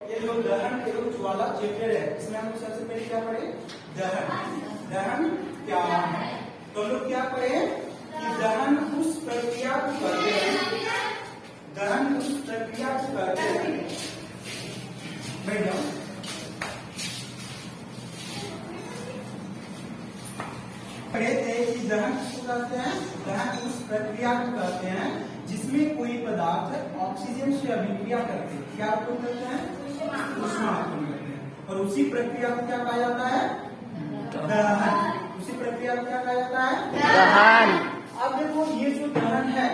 ये जो दहन एवं ज्वाला चैप्टर है, इसमें हम लोग सबसे पहले क्या पढ़े? दहन। दहन क्या है? तो हम लोग क्या पढ़े कि दहन उस प्रक्रिया को करते हैं, दहन उस प्रक्रिया को करते हैं। बैठ जाओ। पढ़े थे कि दहन किसको कहते हैं? दहन उस प्रक्रिया को कहते हैं जिसमें कोई पदार्थ ऑक्सीजन से अभिक्रिया करते हैं। क्या उत्पन्न करते हैं? ऊष्मा उत्पन्न करते हैं। और उसी प्रक्रिया को क्या कहा जाता है? दहन। उसी प्रक्रिया को क्या कहा जाता है? दहन। अब देखो, ये जो दहन है,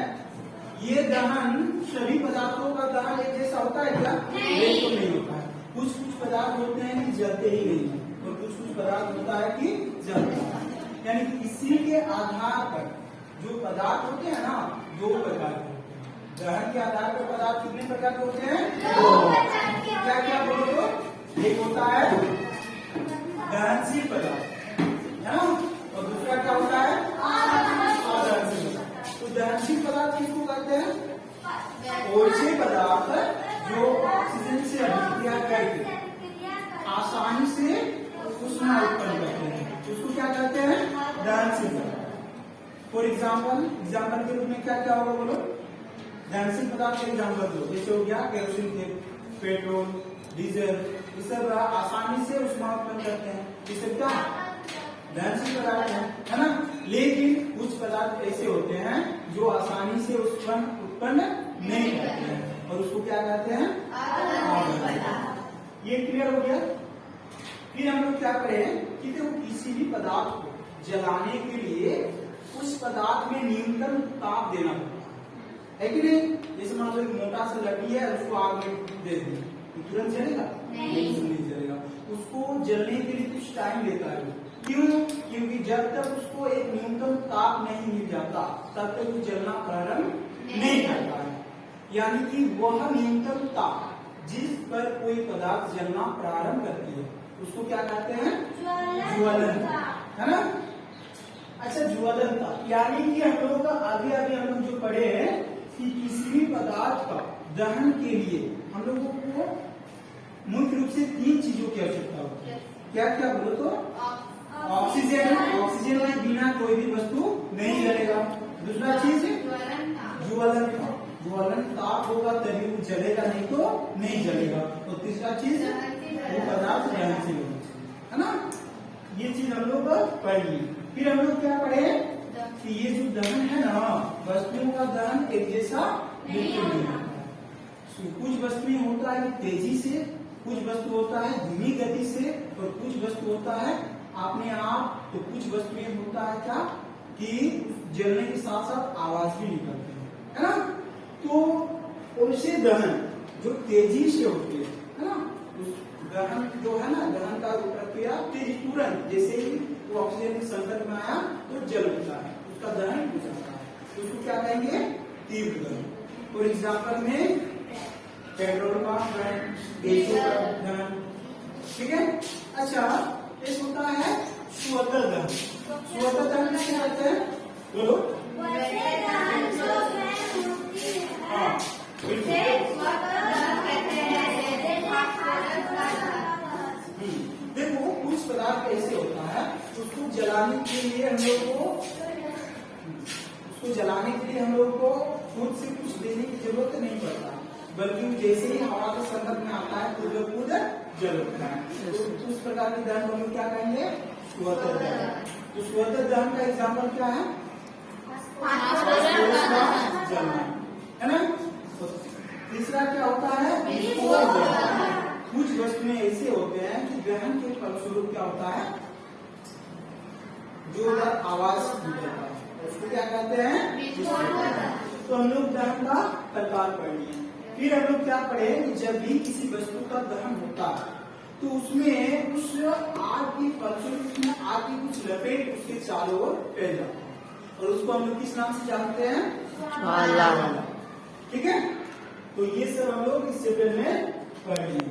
ये दहन सभी पदार्थों का दहन एक जैसा होता है क्या? बिल्कुल नहीं होता है। कुछ कुछ पदार्थ होते हैं कि जलते ही नहीं है, और कुछ कुछ पदार्थ होता है कि जलते हैं। यानी इसी के आधार पर जो पदार्थ होते हैं ना, दो प्रकार के होते हैं। दहन के आधार पर पदार्थ कितने प्रकार के होते हैं? दो। क्या क्या बोलो तो? एक होता है दहनशील पदार्थ, है ना, और दूसरा क्या होता है? अदहनशील पदार्थ। तो दहनशील पदार्थ किसको कहते हैं? ऐसे पदार्थ जो ऑक्सीजन से अभिक्रिया करके आसानी से ऊष्मा उत्पन्न करते हैं, उसको क्या कहते हैं? दहनशील पदार्थ। फॉर एग्जाम्पल के रूप में क्या क्या होगा बोलो? दहनशील पदार्थ का एग्जाम्पल दो। जैसे हो गया केरोसिन तेल, पेट्रोल, डीजल, ये सब आसानी से ऊष्मा उत्पन्न करते हैं। ये सब क्या दहनशील पदार्थ है ना। लेकिन कुछ पदार्थ ऐसे होते हैं जो आसानी से उत्पन्न नहीं करते हैं, और उसको क्या कहते हैं? ये क्लियर हो गया। फिर हम लोग क्या करें कि किसी भी पदार्थ को जलाने के लिए उस पदार्थ में न्यूनतम ताप देना पड़ता है कि नहीं? जैसे मान लो एक मोटा सा लकड़ी है, उसको आग में दे दी तो तुरंत जलेगा? नहीं जलेगा। उसको जलने के लिए कुछ टाइम लेता है। क्यों? क्योंकि जब तक उसको एक न्यूनतम ताप नहीं मिल जाता तब तक वो जलना प्रारंभ नहीं करता है। यानी कि वह न्यूनतम ताप जिस पर कोई पदार्थ जलना प्रारंभ करती है उसको क्या कहते हैं? ज्वलन, है ना। अच्छा, ज्वलन का यानी कि हम लोगों का आगे हम लोग जो पढ़े हैं कि किसी भी पदार्थ का दहन के लिए हम लोगों को मुख्य रूप से 3 चीजों की आवश्यकता होती है। क्या क्या बोलो तो? ऑक्सीजन। ऑक्सीजन के बिना कोई भी वस्तु नहीं जलेगा। दूसरा चीज ज्वलन का, ज्वलन ताप होगा तभी वो जलेगा, नहीं तो नहीं जलेगा। और तीसरा चीज वो पदार्थ दहनशील होना चाहिए, है ना। ये चीज हम लोग पढ़ ली। फिर हम लोग क्या पढ़े कि ये जो दहन है ना, वस्तुओं का दहन एक जैसा बिल्कुल नहीं होता है। कुछ वस्तुएं होता है तेजी से, कुछ वस्तु होता है धीमी गति से, और कुछ वस्तु होता है अपने आप, तो कुछ वस्तुएं होता है क्या कि जलने के साथ साथ आवाज भी निकलती है ना। तो उससे दहन जो तेजी से होती है ना, उस दहन जो है ना, दहन का प्रक्रिया तेजी, तुरंत जैसे ही वो ऑक्सीजन के संपर्क में आया तो जल उठता है, उसका दहन हो जाता है। तो उसको क्या कहेंगे? तीव्र दहन। फॉर एग्जाम्पल में पेट्रोल का दहन, गैसों का दहन, ठीक है। अच्छा, एक होता है स्वतः दहन। स्वतः दहन क्या कहते हैं बोलो? हाँ, देखो, कुछ पदार्थ ऐसे होता है उसको जलाने के लिए हम लोग को खुद से कुछ देने की जरूरत नहीं पड़ता, बल्कि जैसे ही हवा के संपर्क में आता है खुद जल उठता है। तो उस प्रकार के दहन हम लोग क्या कहेंगे? स्वतः दहन। तो स्वतः दहन का एग्जाम्पल क्या है? जलना, है ना। तीसरा क्या होता है? विस्फोट दहन। कुछ वस्तुएं ऐसे होते हैं कि दहन के फलस्वरूप क्या होता है? जोरदार आवाज निकलता है, उसको क्या कहते हैं? तो हम लोग दहन का प्रकार पढ़ लिए। फिर हम लोग क्या पढ़े कि जब भी किसी वस्तु का दहन होता है तो उसमें उस आग की फलस्वरूप उसमें आग की कुछ लपेट उसके चारों ओर फैल जाती है, और उसको हम लोग किस नाम से जानते हैं? ज्वाला। ठीक है। तो ये सब हम लोग इस चैप्टर में पढ़ लिए।